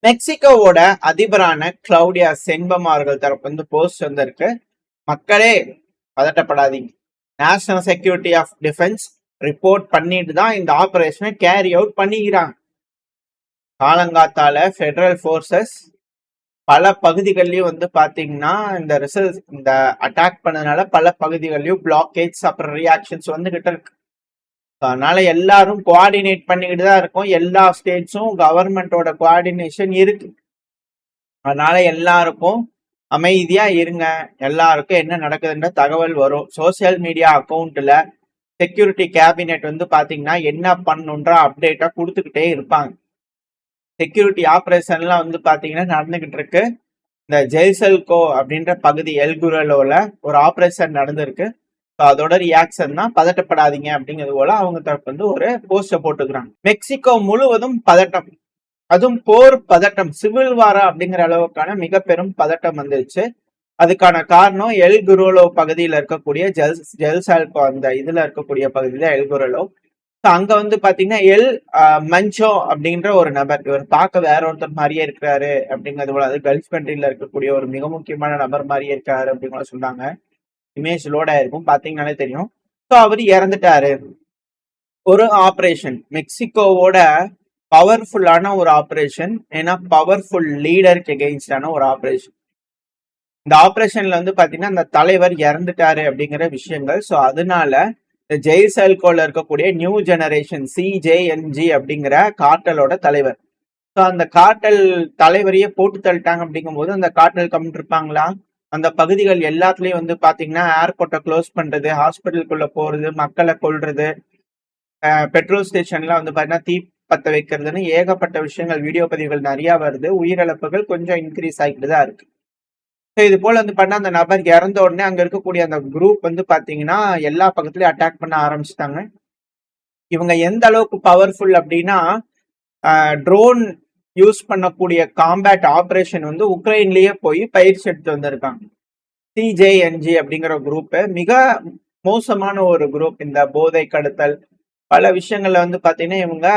மெக்சிகோவோட அதிபரான Claudia சென்பம் அவர்கள் தரப்பு வந்து போஸ்ட் வந்திருக்கு. மக்களே பதட்டப்படாதீங்க, national security of defence report பண்ணிட்டு தான் இந்த ஆபரேஷனை கேரி அவுட் பண்ணிக்கிறாங்க. காலங்காத்தால ஃபெடரல் ஃபோர்ஸஸ் பல பகுதிகள்லயும் வந்து பாத்தீங்கன்னா இந்த அட்டாக் பண்ணதுனால பல பகுதிகள்லயும் பிளாக்கேஜ் அப்புறம் ரியாக்ஷன்ஸ் வந்துகிட்டு இருக்கு. அதனால எல்லாரும் கோஆர்டினேட் பண்ணிக்கிட்டு தான் இருக்கும். எல்லா ஸ்டேட்ஸும் கவர்மெண்டோட கோஆர்டினேஷன் இருக்கு. அதனால எல்லாருக்கும் அமைதியா இருங்க, எல்லாருக்கும் என்ன நடக்குதுன்ற தகவல் வரும். சோசியல் மீடியா அக்கௌண்ட்ல செக்யூரிட்டி கேபினெட் வந்து பாத்தீங்கன்னா என்ன பண்ணுன்ற அப்டேட்டா கொடுத்துக்கிட்டே இருப்பாங்க. செக்யூரிட்டி ஆபரேஷன்லாம் வந்து பாத்தீங்கன்னா நடந்துகிட்டு இருக்கு. இந்த ஜெய்சல்கோ அப்படின்ற பகுதி எல்குரலோல ஒரு ஆபரேஷன் நடந்திருக்கு. அதோட ரியாக்ஷன் தான் பதட்டப்படாதீங்க அப்படிங்கிறது போல அவங்க தரப்பு வந்து ஒரு போஸ்டர் போட்டுக்கிறாங்க. மெக்சிகோ முழுவதும் பதட்டம், அதுவும் போர் பதட்டம், சிவில் வாரா அப்படிங்கிற அளவுக்கான மிக பெரும் பதட்டம் வந்துருச்சு. அதுக்கான காரணம் எல்குரோலோ பகுதியில இருக்கக்கூடிய ஜெல்சால்கோ அந்த இதுல இருக்கக்கூடிய பகுதியில எல்குரோலோ. அங்க வந்து பாத்தீங்கன்னா மஞ்சோ அப்படின்ற ஒரு நபர், இவர் பார்க்க வேற ஒருத்தர் மாதிரியே இருக்கிறாரு அப்படிங்கிறது போல, அது கல்ஃப் கண்ட்ரில இருக்கக்கூடிய ஒரு மிக முக்கியமான நபர் மாதிரியே இருக்காரு அப்படின்னு சொன்னாங்க. இமேஜ் லோட் ஆயிருக்கும், பாத்தீங்கன்னாலே தெரியும். ஸோ அவர் இறந்துட்டாரு. ஒரு ஆபரேஷன், மெக்சிகோவோட பவர்ஃபுல்லான ஒரு ஆபரேஷன், ஏன்னா பவர்ஃபுல் லீடருக்கு எகெயின்ஸ்டான ஒரு ஆபரேஷன். இந்த ஆபரேஷன்ல வந்து பாத்தீங்கன்னா அந்த தலைவர் இறந்துட்டாரு அப்படிங்கிற விஷயங்கள். ஸோ அதனால இந்த ஜெய்சல்கோல இருக்கக்கூடிய நியூ ஜெனரேஷன் CJNG அப்படிங்கிற கார்டலோட தலைவர். ஸோ அந்த கார்டல் தலைவரையே போட்டு தள்ளிட்டாங்க. அப்படிங்கும் போது அந்த கார்டல் கம்மிட்டு இருப்பாங்களா, அந்த பகுதிகள் எல்லாத்துலயும் வந்து பாத்தீங்கன்னா ஏர்போர்ட்டை க்ளோஸ் பண்றது, ஹாஸ்பிட்டலுக்குள்ள போறது, மக்களை கொல்றது, பெட்ரோல் ஸ்டேஷன்ல வந்து பாத்தீங்கன்னா தீ பத்த வைக்கிறதுன்னு ஏகப்பட்ட விஷயங்கள், வீடியோ பதிவுகள் நிறைய வருது. உயிரிழப்புகள் கொஞ்சம் இன்க்ரீஸ் ஆகிட்டு தான் இருக்கு. ஸோ இது போல வந்து பண்ண அந்த நபர் இறந்த உடனே அங்க இருக்கக்கூடிய அந்த குரூப் வந்து பாத்தீங்கன்னா எல்லா பக்கத்துலயும் அட்டாக் பண்ண ஆரம்பிச்சுட்டாங்க. இவங்க எந்த அளவுக்கு பவர்ஃபுல் அப்படின்னா, ட்ரோன் யூஸ் பண்ணக்கூடிய காம்பேட் ஆபரேஷன் வந்து உக்ரைன்லயே போய் பயிற்சி எடுத்து வந்திருக்காங்க. CJNG அப்படிங்கிற குரூப் மிக மோசமான ஒரு குரூப். இந்த போதை கடத்தல் பல விஷயங்கள்ல வந்து பாத்தீங்கன்னா இவங்க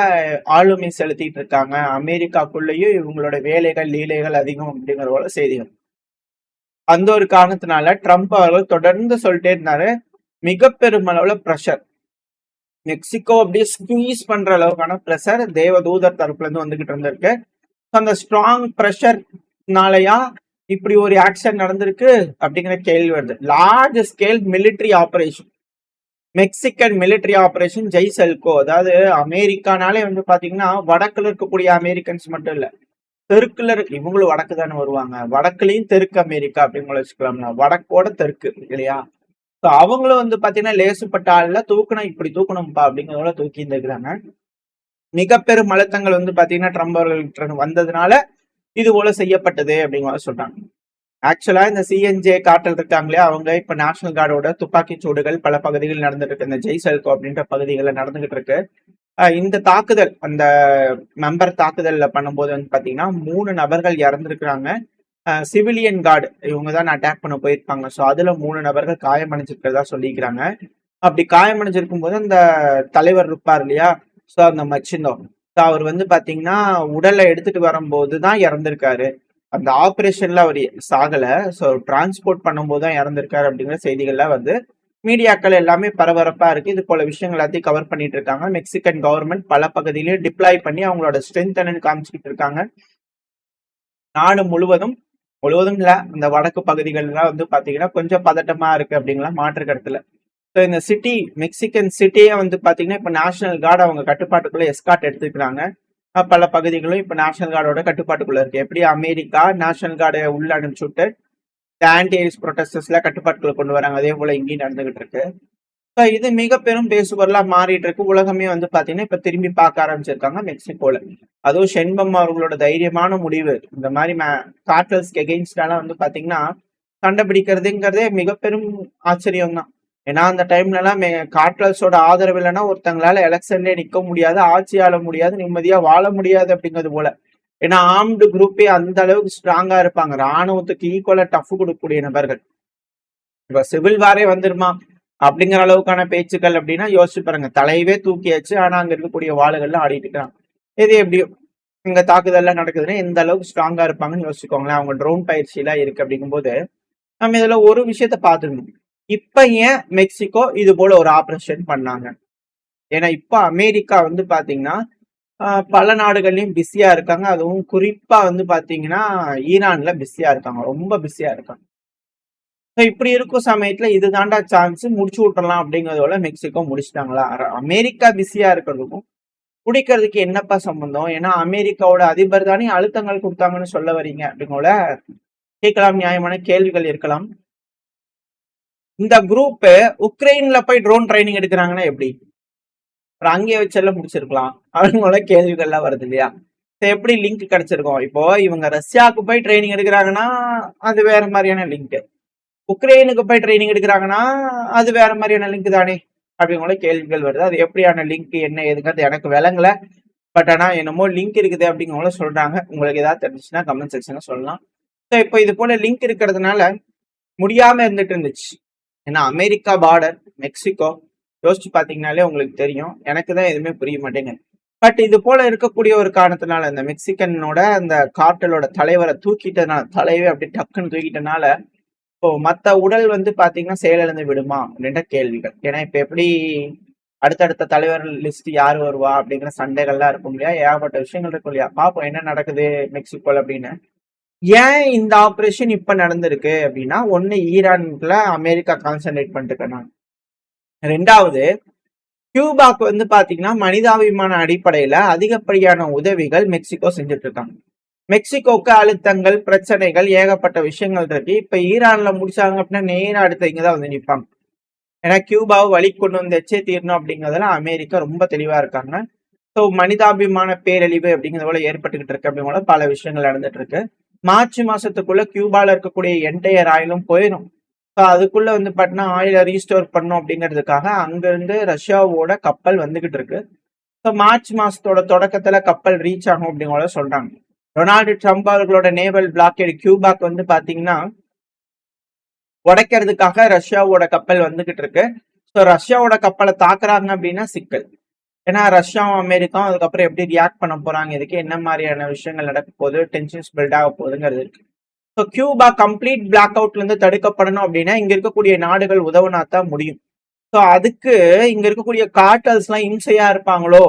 ஆளுமை செலுத்திட்டு இருக்காங்க. அமெரிக்காக்குள்ளேயும் இவங்களோட வேலைகள் லீலைகள் அதிகம் அப்படிங்கிற போல செய்திகள். அந்த ஒரு காரணத்தினால ட்ரம்ப் அவர்கள் தொடர்ந்து சொல்லிட்டே இருந்தாரு, மிக பெருமளவுல ப்ரெஷர், மெக்சிகோ அப்படியே ஸ்குவீஸ் பண்ற அளவுக்கான ப்ரெஷர் தேவதூதர் தரப்புல இருந்து வந்துகிட்டு இருந்திருக்கு. அந்த ஸ்ட்ராங் ப்ரெஷர்னாலயா இப்படி ஒரு ஆக்ஷன் நடந்திருக்கு அப்படிங்கிற கேள்வி வருது. Large scale military operation, Mexican military operation ஜெய்சல்கோ. அதாவது அமெரிக்கானாலே வந்து பாத்தீங்கன்னா வடக்குல இருக்கக்கூடிய அமெரிக்கன்ஸ் மட்டும் இல்ல, தெற்குல இருக்கு, இவங்களும் வடக்கு தானே வருவாங்க, வடக்குலயும் தெற்கு அமெரிக்கா அப்படின்னு வச்சுக்கலாம்னா, வடக்கோட தெற்கு இல்லையா. அவங்களும் வந்து பாத்தீங்கன்னா லேசுப்பட்ட ஆள்ல தூக்கணும், இப்படி தூக்கணும்பா அப்படிங்கிறதோட தூக்கி இருக்கிறாங்க. மிக பெரும் அழுத்தங்கள் வந்து பாத்தீங்கன்னா ட்ரம்ப் அவர்கள் வந்ததுனால இது போல செய்யப்பட்டது அப்படிங்கிற சொல்றாங்க. ஆக்சுவலா இந்த CNJ காட்டல் இருக்காங்களே, அவங்க இப்ப நேஷனல் கார்டோட துப்பாக்கி சூடுகள் பல பகுதிகளில் நடந்துட்டு இருக்கு. இந்த ஜெய்சல்கோ அப்படின்ற பகுதிகளில் நடந்துகிட்டு இருக்கு. இந்த தாக்குதல், அந்த மெம்பர் தாக்குதல்ல பண்ணும்போது வந்து பாத்தீங்கன்னா 3 நபர்கள் இறந்துருக்கிறாங்க. சிவிலியன் கார்டு இவங்க தான் அட்டாக் பண்ண போயிருப்பாங்க. ஸோ அதுல 3 நபர்கள் காயமடைஞ்சிருக்கிறதா சொல்லிக்கிறாங்க. அப்படி காயமடைஞ்சிருக்கும் போது அந்த தலைவர் இருப்பார் இல்லையா, ஸோ அந்த மச்சிந்தோ, அவர் வந்து பாத்தீங்கன்னா உடலை எடுத்துட்டு வரும்போது தான் இறந்திருக்காரு. அந்த ஆபரேஷன்ல அவர் சாகல, ஸோ டிரான்ஸ்போர்ட் பண்ணும்போது தான் இறந்திருக்காரு அப்படிங்கிற செய்திகள்லாம் வந்து மீடியாக்கள் எல்லாமே பரபரப்பா இருக்கு. இது போல விஷயங்கள் எல்லாத்தையும் கவர் பண்ணிட்டு இருக்காங்க. மெக்சிகன் கவர்மெண்ட் பல பகுதியிலையும் டிப்ளாய் பண்ணி அவங்களோட ஸ்ட்ரென்த் என்னன்னு காமிச்சிட்டு இருக்காங்க. நாடு முழுவதும் இல்ல, இந்த வடக்கு பகுதிகள்லாம் வந்து பாத்தீங்கன்னா கொஞ்சம் பதட்டமா இருக்கு அப்படிங்கலாம் மாற்று கருத்துல. ஸோ இந்த சிட்டி, மெக்சிகன் சிட்டியே வந்து பாத்தீங்கன்னா இப்ப நேஷனல் கார்டு அவங்க கட்டுப்பாட்டுக்குள்ள எஸ்கார்ட் எடுத்துக்கிறாங்க. பல பகுதிகளும் இப்ப நேஷனல் கார்டோட கட்டுப்பாட்டுக்குள்ள இருக்கு. எப்படி அமெரிக்கா நேஷனல் கார்டை உள்ள அனுப்பிச்சு விட்டு ஆன்டி ஐஸ் ப்ரொடெஸ்டர்ஸ்ல கட்டுப்பாட்டுக்குள்ள கொண்டு வராங்க, அதே போல இங்கேயும் நடந்துகிட்டு இருக்கு. ஸோ இது மிக பெரும் பேசுபொருளா மாறிட்டு இருக்கு. உலகமே வந்து பாத்தீங்கன்னா இப்ப திரும்பி பார்க்க ஆரம்பிச்சிருக்காங்க மெக்சிகோல. அதுவும் ஷென்பம் அவர்களோட தைரியமான முடிவு, இந்த மாதிரி கார்டல்ஸ்க்கு எகெயின்ஸ்டால வந்து பாத்தீங்கன்னா சண்டை பிடிக்கிறதுங்கிறதே மிக பெரும் ஆச்சரியம் தான். ஏன்னா அந்த டைம்ல எல்லாம் கார்டல்ஸோட ஆதரவு இல்லைன்னா ஒருத்தங்களால எலெக்ஷன்ல நிக்க முடியாது, ஆட்சி ஆள முடியாது, நிம்மதியா வாழ முடியாது அப்படிங்கிறது போல. ஏன்னா ஆர்ம்டு குரூப்பே அந்த அளவுக்கு ஸ்ட்ராங்கா இருப்பாங்க, ராணுவத்துக்கு ஈக்குவலா டஃப் கொடுக்கக்கூடிய நபர்கள். இப்ப சிவில் வாரே வந்துருமா அப்படிங்கிற அளவுக்கான பேச்சுக்கள் அப்படின்னா யோசிச்சு பாருங்க. தலையவே தூக்கியாச்சு, ஆனா அங்க இருக்கக்கூடிய வாளுகள்லாம் ஆடிட்டு இருக்காங்க. இது எப்படியும் இங்க தாக்குதல்லாம் நடக்குதுன்னா எந்த அளவுக்கு ஸ்ட்ராங்கா இருப்பாங்கன்னு யோசிச்சுக்கோங்களேன். அவங்க ட்ரோன் பயிற்சி எல்லாம் இருக்கு அப்படிங்கும்போது நம்ம இதுல ஒரு விஷயத்த பார்த்துக்கணும். இப்ப ஏன் மெக்சிகோ இது போல ஒரு ஆபரேஷன் பண்ணாங்க? ஏன்னா இப்ப அமெரிக்கா வந்து பாத்தீங்கன்னா பல நாடுகள்லயும் பிஸியா இருக்காங்க. அதுவும் குறிப்பா வந்து பாத்தீங்கன்னா ஈரான்ல பிஸியா இருக்காங்க, ரொம்ப பிஸியா இருக்காங்க. இப்படி இருக்கும் சமயத்துல இது தாண்டா சான்ஸ், முடிச்சு விட்டுறலாம் அப்படிங்கறதோட மெக்சிகோ முடிச்சிட்டாங்களா? அமெரிக்கா பிஸியா இருக்கிறதுக்கும் குடிக்கிறதுக்கு என்னப்பா சம்பந்தம்? ஏன்னா அமெரிக்காவோட அதிபர் தானே அழுத்தங்கள் கொடுத்தாங்கன்னு சொல்ல வரீங்க அப்படிங்கோட கேட்கலாம், நியாயமான கேள்விகள் இருக்கலாம். இந்த குரூப் உக்ரைன்ல போய் ட்ரோன் ட்ரைனிங் எடுக்கிறாங்கன்னா எப்படி? அங்கேயே வச்செல்லாம் முடிச்சிருக்கலாம் அவங்களோட கேள்விகள்லாம் வருது இல்லையா? எப்படி லிங்க் கிடைச்சிருக்கோம்? இப்போ இவங்க ரஷ்யாவுக்கு போய் ட்ரைனிங் எடுக்கிறாங்கன்னா அது வேற மாதிரியான லிங்க், உக்ரைனுக்கு போய் ட்ரைனிங் எடுக்கிறாங்கன்னா அது வேற மாதிரியான லிங்க் தானே அப்படிங்கிற கேள்விகள் வருது. அது எப்படியான லிங்க் என்ன ஏதுங்கிறது எனக்கு விளங்கல. பட் ஆனா என்னமோ லிங்க் இருக்குது அப்படிங்கிறவங்கள சொல்றாங்க. உங்களுக்கு ஏதாவது தெரிஞ்சுச்சுன்னா கமெண்ட் செக்ஷன்ல சொல்லலாம். ஸோ இப்போ இது போல லிங்க் இருக்கிறதுனால முடியாம இருந்துட்டு இருந்துச்சு. ஏன்னா அமெரிக்கா பார்டர் மெக்சிகோ யோசிச்சு பாத்தீங்கன்னாலே உங்களுக்கு தெரியும். எனக்கு தான் எதுவுமே புரிய மாட்டேங்குது. பட் இது போல இருக்கக்கூடிய ஒரு காரணத்தினால இந்த மெக்சிகனோட அந்த கார்ட்டலோட தலைவரை தூக்கிட்டதுனால, தலைவே அப்படி டக்குன்னு தூக்கிட்டனால இப்போ மத்த உடல் வந்து பாத்தீங்கன்னா செயலிழந்து விடுமா அப்படின்ற கேள்விகள். ஏன்னா இப்ப எப்படி அடுத்தடுத்த தலைவர் லிஸ்ட் யாரு வருவா அப்படிங்கிற சண்டைகள்லாம் இருக்கும் இல்லையா? ஏகப்பட்ட விஷயங்கள் இருக்கும் இல்லையா? பாப்போம் என்ன நடக்குது மெக்சிகோல அப்படின்னு. ஏன் இந்த ஆபரேஷன் இப்ப நடந்திருக்கு அப்படின்னா, ஒண்ணு ஈரான்ல அமெரிக்கா கான்சென்ட்ரேட் பண்ணிட்டு இருக்காங்க. ரெண்டாவது கியூபாக்கு வந்து பாத்தீங்கன்னா மனிதாபிமான அடிப்படையில அதிகப்படியான உதவிகள் மெக்சிகோ செஞ்சுட்டு இருக்காங்க. மெக்சிகோக்கு அழுத்தங்கள் பிரச்சனைகள் ஏகப்பட்ட விஷயங்கள் இருக்கு. இப்ப ஈரான்ல முடிச்சாங்க அப்படின்னா நேரம் அடுத்த இங்கதான் வந்து நிற்பாங்க. ஏன்னா கியூபாவை வழி கொண்டு வந்து வச்சே தீரணும் அப்படிங்கிறதுல அமெரிக்கா ரொம்ப தெளிவா இருக்காங்க. ஸோ மனிதாபிமான பேரழிவு அப்படிங்கிறது போல ஏற்பட்டுக்கிட்டு இருக்கு அப்படிங்கிற பல விஷயங்கள் நடந்துட்டு இருக்கு. மார்ச் மாசத்துக்குள்ள கியூபால இருக்கக்கூடிய என்டையர் ஆயிலும் போயிடும். ஸோ அதுக்குள்ள வந்து பாத்தீங்கன்னா ஆயில ரீஸ்டோர் பண்ணும் அப்படிங்கிறதுக்காக அங்க இருந்து ரஷ்யாவோட கப்பல் வந்துகிட்டு இருக்கு. ஸோ மார்ச் மாசத்தோட தொடக்கத்துல கப்பல் ரீச் ஆகும் அப்படிங்கிறத சொல்றாங்க. டொனால்டு ட்ரம்ப் அவர்களோட நேவல் பிளாக்கேடு கியூபாக்கு வந்து பாத்தீங்கன்னா உடைக்கிறதுக்காக ரஷ்யாவோட கப்பல் வந்துகிட்டு இருக்கு. ஸோ ரஷ்யாவோட கப்பலை தாக்குறாங்க அப்படின்னா சிக்கல். ஏன்னா ரஷ்யாவும் அமெரிக்காவும் அதுக்கப்புறம் எப்படி ரியாக்ட் பண்ண போறாங்க, இதுக்கு என்ன மாதிரியான விஷயங்கள் நடக்க போகுது, டென்ஷன்ஸ் பில்ட் ஆக போகுதுங்கிறது இருக்கு. ஸோ கியூபா கம்ப்ளீட் பிளாக் அவுட்ல இருந்து தடுக்கப்படணும் அப்படின்னா இங்க இருக்கக்கூடிய நாடுகள் உதவுனா தான் முடியும். ஸோ அதுக்கு இங்க இருக்கக்கூடிய கார்டல்ஸ் எல்லாம் இம்சையா இருப்பாங்களோ?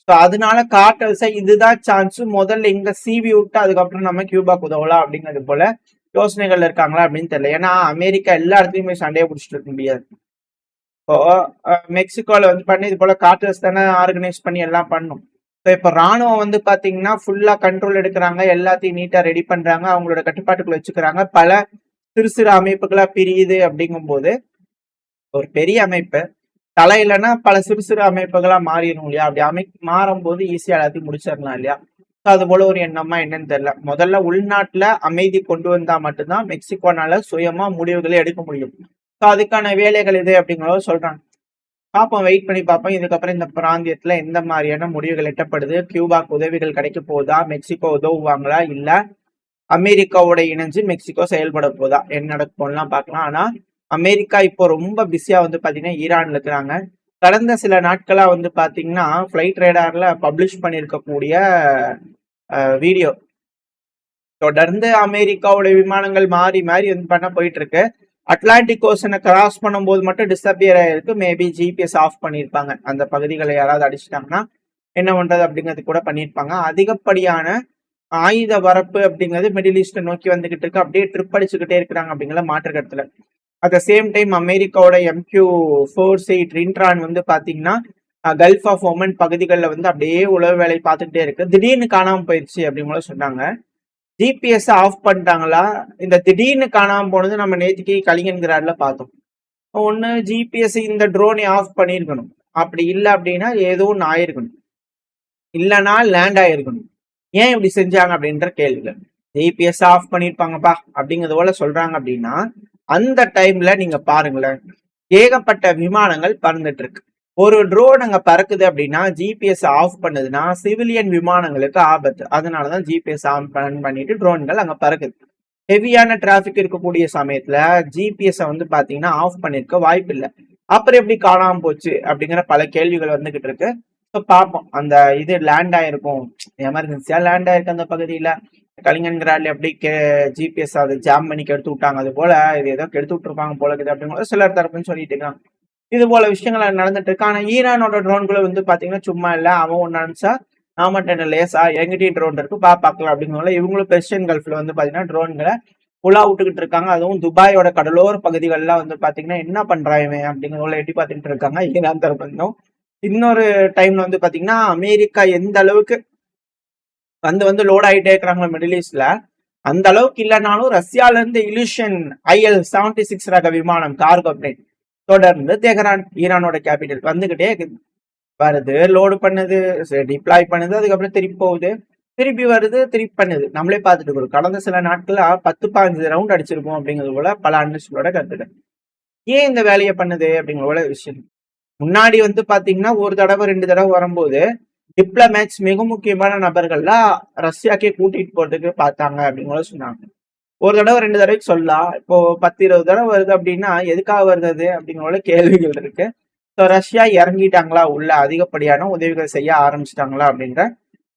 ஸோ அதனால கார்டல்ஸை இதுதான் சான்ஸ், முதல்ல இங்க சிவி விட்டு அதுக்கப்புறம் நம்ம கியூபாக்கு உதவலாம் அப்படிங்கிறது போல யோசனைகள் இருக்காங்களா அப்படின்னு தெரியல. ஏன்னா அமெரிக்கா எல்லா இடத்துலயுமே சண்டையை பிடிச்சிட்டு இருக்க முடியாது. இப்போ மெக்சிகோல வந்து பண்ணி இது போல கார்டல்ஸ் தானே ஆர்கனைஸ் பண்ணி எல்லாம் பண்ணும். ஸோ இப்போ ராணுவம் வந்து பாத்தீங்கன்னா ஃபுல்லா கண்ட்ரோல் எடுக்கிறாங்க, எல்லாத்தையும் நீட்டா ரெடி பண்றாங்க, அவங்களோட கட்டுப்பாட்டுக்குள்ள வச்சுக்கிறாங்க. பல சிறு சிறு அமைப்புகளா பிரியுது அப்படிங்கும்போது ஒரு பெரிய அமைப்பு தலை இல்லைன்னா பல சிறு சிறு அமைப்புகளா மாறிடும் இல்லையா? அப்படி மாறும்போது ஈஸியா எல்லாத்தையும் முடிச்சிடலாம் இல்லையா? அது போல ஒரு எண்ணமா என்னன்னு தெரியல. முதல்ல உள்நாட்டுல அமைதி கொண்டு வந்தா மட்டும்தான் மெக்சிகோனால சுயமா முடிவுகளை எடுக்க முடியும். ஸோ அதுக்கான வேலைகள் இது அப்படிங்கிறத சொல்றாங்க. பார்ப்போம், வெயிட் பண்ணி பார்ப்போம். இதுக்கப்புறம் இந்த பிராந்தியத்துல எந்த மாதிரியான முடிவுகள் எட்டப்படுது, கியூபாக்கு உதவிகள் கிடைக்க போதா, மெக்சிகோ உதவுவாங்களா, இல்ல அமெரிக்காவோட இணைஞ்சு மெக்சிகோ செயல்பட போதா, என்ன நடக்கும்லாம் பார்க்கலாம். ஆனா அமெரிக்கா இப்போ ரொம்ப பிஸியா வந்து பாத்தீங்கன்னா ஈரான்ல இருக்கிறாங்க. கடந்த சில நாட்களா வந்து பாத்தீங்கன்னா பிளைட் ரேடார்ல பப்ளிஷ் பண்ணிருக்கக்கூடிய வீடியோ தொடர்ந்து அமெரிக்காவோட விமானங்கள் மாறி மாறி வந்து பண்ண போயிட்டு இருக்கு. அட்லாண்டிக் ஓஷனை கிராஸ் பண்ணும்போது மட்டும் டிஸ்அப்பியர் ஆயிருக்கு. மேபி ஜிபிஎஸ் ஆஃப் பண்ணியிருப்பாங்க. அந்த பகுதிகளை யாராவது அடிச்சிட்டாங்கன்னா என்ன பண்றது அப்படிங்கிறது கூட பண்ணியிருப்பாங்க. அதிகப்படியான ஆயுத வரப்பு அப்படிங்கிறது மிடில் ஈஸ்ட நோக்கி வந்துகிட்டு இருக்கு. அப்படியே ட்ரிப் அடிச்சுக்கிட்டே இருக்கிறாங்க அப்படிங்கிற மாற்று கருத்துல. அட் த சேம் டைம் அமெரிக்காவோட MQ-48 ரின்ட்ரான் வந்து பாத்தீங்கன்னா கல்ஃப் ஆஃப் ஒமன் பகுதிகளில் வந்து அப்படியே உளவு வேலை பார்த்துக்கிட்டே இருக்கு. திடீர்னு காணாம போயிடுச்சு அப்படின்னு சொன்னாங்க. ஜிபிஎஸ் ஆஃப் பண்ணிட்டாங்களா? இந்த திடீர்னு காணாம போனது நம்ம நேற்றுக்கு கலிங்கன்கிராட்ல பார்த்தோம். ஒண்ணு ஜிபிஎஸ் இந்த ட்ரோனை ஆஃப் பண்ணிருக்கணும். அப்படி இல்லை அப்படின்னா ஏதோ ஒன்று ஆயிருக்கணும், இல்லைன்னா லேண்ட் ஆயிருக்கணும். ஏன் இப்படி செஞ்சாங்க அப்படின்ற கேள்விகள். ஜிபிஎஸ் ஆஃப் பண்ணிருப்பாங்கப்பா அப்படிங்கிறது போல சொல்றாங்க அப்படின்னா அந்த டைம்ல நீங்க பாருங்களேன், ஏகப்பட்ட விமானங்கள் பறந்துட்டு இருக்கு. ஒரு ட்ரோன் அங்க பறக்குது அப்படின்னா ஜிபிஎஸ் ஆஃப் பண்ணுதுன்னா சிவிலியன் விமானங்களுக்கு ஆபத்து. அதனாலதான் ஜிபிஎஸ் ஆன் பண்ணிட்டு ட்ரோன்கள் அங்க பறக்குது. ஹெவியான டிராபிக் இருக்கக்கூடிய சமயத்துல ஜிபிஎஸ் வந்து பாத்தீங்கன்னா ஆஃப் பண்ணிருக்க வாய்ப்பு இல்லை. அப்புறம் எப்படி காணாம போச்சு அப்படிங்கிற பல கேள்விகள் வந்துகிட்டு இருக்கு. ஸோ பார்ப்போம். அந்த இது லேண்ட் ஆயிருக்கும். எமர்ஜென்சியா லேண்ட் ஆயிருக்கு அந்த பகுதியில. கலிங்கன்கிராட்ல எப்படி ஜிபிஎஸ் அது ஜாம் பண்ணி கெடுத்து விட்டாங்க. அது போல இது ஏதோ கெடுத்து விட்டுருப்பாங்க போல இருக்குது அப்படின்னு சிலர் தரப்புன்னு சொல்லிட்டு இருக்காங்க. இது போல விஷயங்கள் நடந்துட்டு இருக்கு. ஆனா ஈரானோட ட்ரோன்களை வந்து பாத்தீங்கன்னா சும்மா இல்ல. அவன் ஒண்ணு நினைச்சா நாம லேசா எங்கிட்டையும் ட்ரோன் இருக்கு பாக்கலாம் அப்படிங்கிறதுல இவங்களும் பெர்ஷியன் கல்ஃப்ல வந்து பாத்தீங்கன்னா ட்ரோன்களை புலா விட்டுக்கிட்டு இருக்காங்க. அதுவும் துபாயோட கடலோர பகுதிகள்லாம் வந்து பாத்தீங்கன்னா என்ன பண்றாங்க அப்படிங்கிறத எட்டி பார்த்துட்டு இருக்காங்க ஈரான் தரப்பும். இன்னொரு டைம்ல வந்து பாத்தீங்கன்னா அமெரிக்கா எந்த அளவுக்கு வந்து லோட் ஆகிட்டே இருக்கிறாங்க மிடில் ஈஸ்ட்ல, அந்த அளவுக்கு இல்லைனாலும் ரஷ்யால இருந்து இலியூஷன் IL-76 ரக விமானம் கார்கோ பிளேன் தொடர்ந்து தெஹரான் ஈரானோட கேபிட்டல் வந்துகிட்டே வருது, லோடு பண்ணுது, டிப்ளாய் பண்ணுது, அதுக்கப்புறம் திருப்பி போகுது, திருப்பி வருது, திருப்பி பண்ணுது. நம்மளே பார்த்துட்டு இருக்கோம். கடந்த சில நாட்கள 10-15 ரவுண்ட் அடிச்சிருக்கோம் அப்படிங்கிறது போல பல அனலிஸ்டோட கருத்துக்கள். ஏன் இந்த வேலையை பண்ணுது அப்படிங்கிற போல விஷயம். முன்னாடி வந்து பாத்தீங்கன்னா ஒரு தடவை 2 தடவை வரும்போது டிப்ளமேட்ஸ் மிக முக்கியமான நபர்கள்லாம் ரஷ்யாக்கே கூட்டிட்டு போறதுக்கு பார்த்தாங்க அப்படிங்கிற சொன்னாங்க. ஒரு தடவை 2 தடவைக்கு சொல்லலாம். இப்போ 10-20 தடவை வருது அப்படின்னா எதுக்காக வருது அப்படிங்கிற கேள்விகள் இருக்கு. ஸோ ரஷ்யா இறங்கிட்டாங்களா, உள்ள அதிகப்படியான உதவிகள் செய்ய ஆரம்பிச்சிட்டாங்களா அப்படின்ற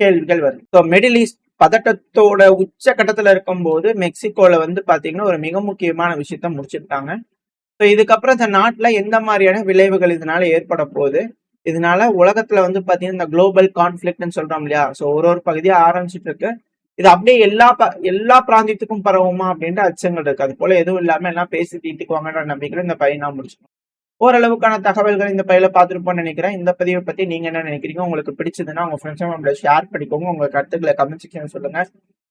கேள்விகள் வருது. ஸோ மிடில் ஈஸ்ட் பதட்டத்தோட உச்சகட்டத்துல இருக்கும்போது மெக்சிகோல வந்து பாத்தீங்கன்னா ஒரு மிக முக்கியமான விஷயத்த முடிச்சிருக்காங்க. ஸோ இதுக்கப்புறம் இந்த நாட்டுல எந்த மாதிரியான விளைவுகள் இதனால ஏற்பட போகுது, இதனால உலகத்துல வந்து பாத்தீங்கன்னா இந்த குளோபல் கான்ஃபிளிக்ட்னு சொல்றோம் இல்லையா, ஸோ ஒரு பகுதியா ஆரம்பிச்சிட்டு இருக்கு. இது அப்படியே எல்லா பிராந்தியத்துக்கும் பரவுமா அப்படின்ற அச்சங்கள் இருக்கு. அது போல எதுவும் இல்லாம எல்லாம் பேசி தீர்த்துக்குவாங்கன்ற நம்பிக்கையில இந்த பையன் நான் முடிச்சுக்கோங்க. ஓரளவுக்கான தகவல்கள் இந்த பையில பார்த்துருப்போம்னு நினைக்கிறேன். இந்த பதிவை பத்தி நீங்க என்ன நினைக்கிறீங்க? உங்களுக்கு பிடிச்சதுன்னா உங்க ஃப்ரெண்ட்ஸ் ஷேர் பண்ணிக்கோங்க. உங்க கருத்துக்களை கமெண்ட் செக்ஷன் சொல்லுங்க.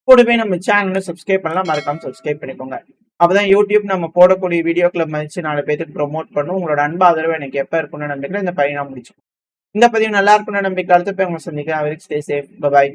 கூடவே நம்ம சேனலை சப்ஸ்கிரைப் பண்ணலாம், மறக்காம சப்ஸ்கிரைப் பண்ணிக்கோங்க. அப்பதான் யூடியூப் நம்ம போடக்கூடிய வீடியோக்களை மதிச்சு 4 பேருக்கு ப்ரொமோட் பண்ணும். உங்களோட அன்பு ஆதரவு எனக்கு எப்ப இருக்கும்னு நம்பிக்கிறேன். இந்த பையனா முடிச்சு இந்த பதிவு நல்லா இருக்கும்னு நம்பிக்கை அடுத்த போய் உங்களை சந்திக்கிறேன். Stay safe. பை.